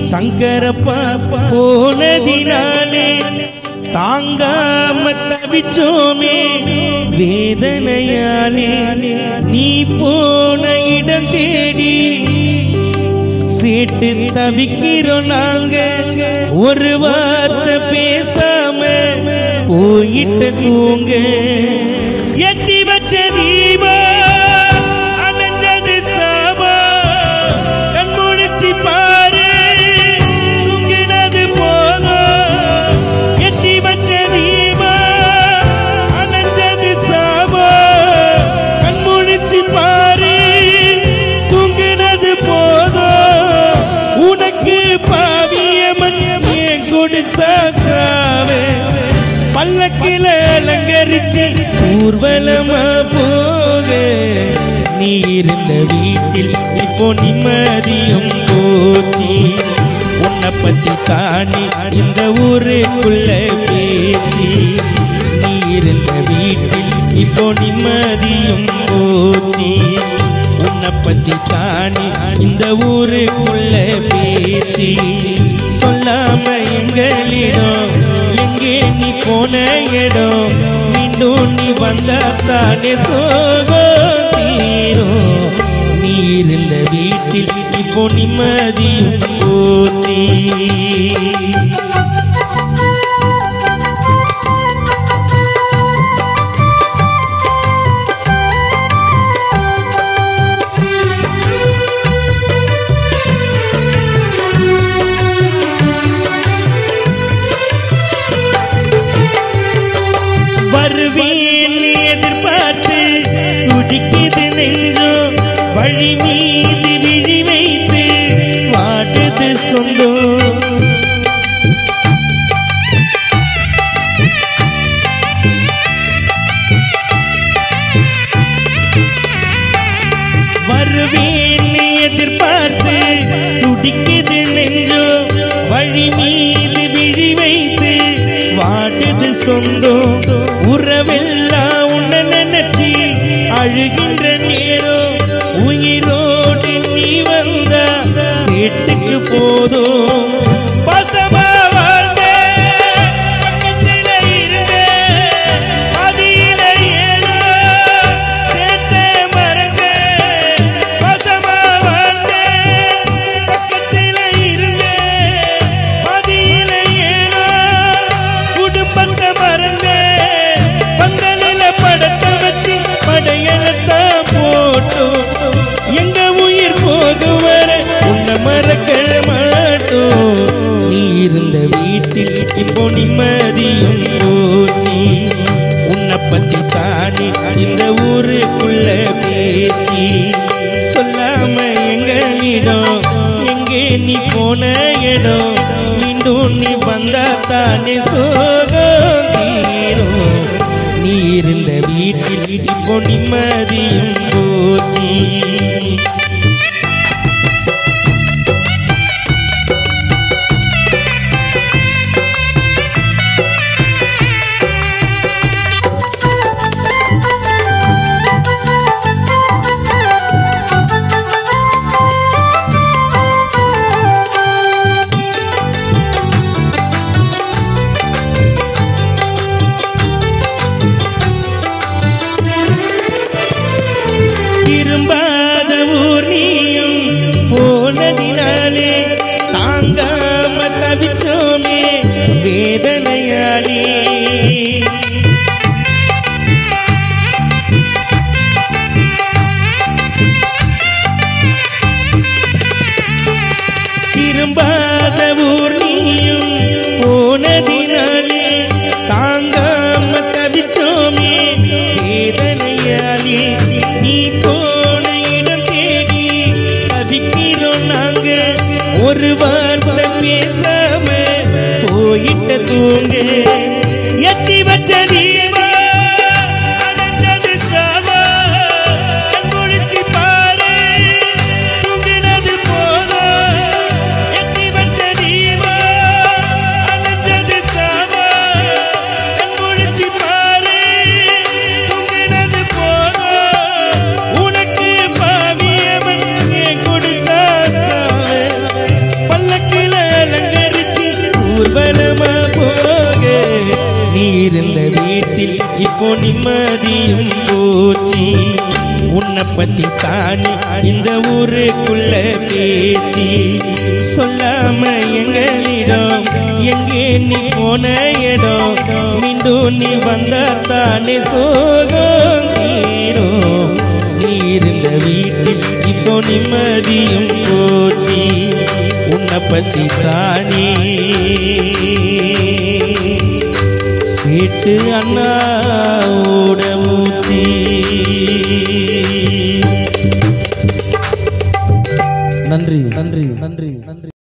சங்கரப்பா போனதினாலே தாங்காம தவிச்சோமே வேதனையாலே நீ போன இடம் தேடி சேட்டு தவிக்கிறோம் நாங்க ஒரு வார்த்தை பேசாம போயிட்டு தூங்க எத்தி வச்ச தீபா அணைஞ்சது சாவா கண் முடிச்சு பாரு தூங்கினது போதும் எத்தி வச்ச தீபா அணைஞ்சது சாவா கண் முடிச்சு பாரு தூங்கினது போதும் உனக்கு பாவியமன் கொடுத்த சாவே பல்லக்கில அலங்கரிச்சு ஊர்வலமா போக நீ இருந்த வீட்டில் இப்போ நிம்மதியும் போச்சு உன்னை பத்தி தானே இந்த ஊருக்குள்ள பேச்சு நீ இருந்த வீட்டில் இப்போ நிம்மதியும் போச்சு உன்னை பத்தி தானே இந்த ஊருக்குள்ள பேச்சு சொல்லாம எங்களிடம் எங்கே நீ போன இடம் மீண்டும் நீ வந்தா தானே சோகம் தீரும் நீ இருந்த வீட்டில் இப்போ நிம்மதியும் போச்சு வருவேன் எதிர்பார்த்து துடிக்குது நெஞ்சோ வழி மீது விழி வைத்து வாடுது சொந்தம் வருவேன் எதிர்பார்த்து துடிக்குது நெஞ்சோ வழி மீது விழி வைத்து வாடுது சொந்தம் உறவெல்லாம் உன்னை நினைச்சி அழுகின்ற நேரம் உயிரோடு நீ வந்தா சேட்டுக்கு போதும் பசமா வாழ்ந்த பக்கத்தில இருந்த பதியில ஏழோ சேட்ட மறந்த பசமா வாழ்ந்த பக்கத்தில இருந்த பதியில ஏழோ குடும்பத்தை மறந்த பந்தலில படத்தை வச்சு படையலத்தான் போட்டோம் எங்க உயிர் போகும் வர உன்னை மறக்க மாட்டோம் நீ இருந்த வீட்டில் இப்போ நிம்மதியும் போச்சு உன்னை பத்தி தானே இந்த ஊருக்குள்ள பேச்சு சொல்லாம எங்களிடம் எங்கே நீ போன இடம் மீண்டும் நீ வந்தா தானே சோகம் தீரும் நீ இருந்த வீட்டில் இப்போ நிம்மதியும் போச்சு திரும்பாத ஊர் நீயும் போனதினாலே தாங்காம தவிச்சோமே வேதனையாலே திரும்பாத ஊர் நீயும் போனதினாலே தாங்காம தவிச்சோமே வேதனையாலே நீ போன இடம் தேடி தவிக்கிறோம் நாங்க ஒரு வார்த்தை பேசாம போயிட்ட தூங்க எத்தி வச்ச தீபா அணைஞ்சது சாவா கண் முழிச்சு பாரு தூங்கினது போதும் எத்தி வச்ச தீபா அணைஞ்சது சாவா கண் முழிச்சு பாரு தூங்கினது போதும் உனக்கு பாவியவன் கொடுத்த சாவே இருந்த வீட்டில் இப்போ நிம்மதியும் போச்சு. உன்னை பத்தி தானே இந்த ஊருக்குள்ள பேச்சு. சொல்லாம எங்களிடம் எங்கே நீ போன இடம், மீண்டும் நீ வந்த தானே சோகம் தீரும். நீ இருந்த வீட்டில் இப்போ நிம்மதியும் போச்சு. உன்னை பத்தி தானே சீட்டு அண்ணாவோட மூச்சு.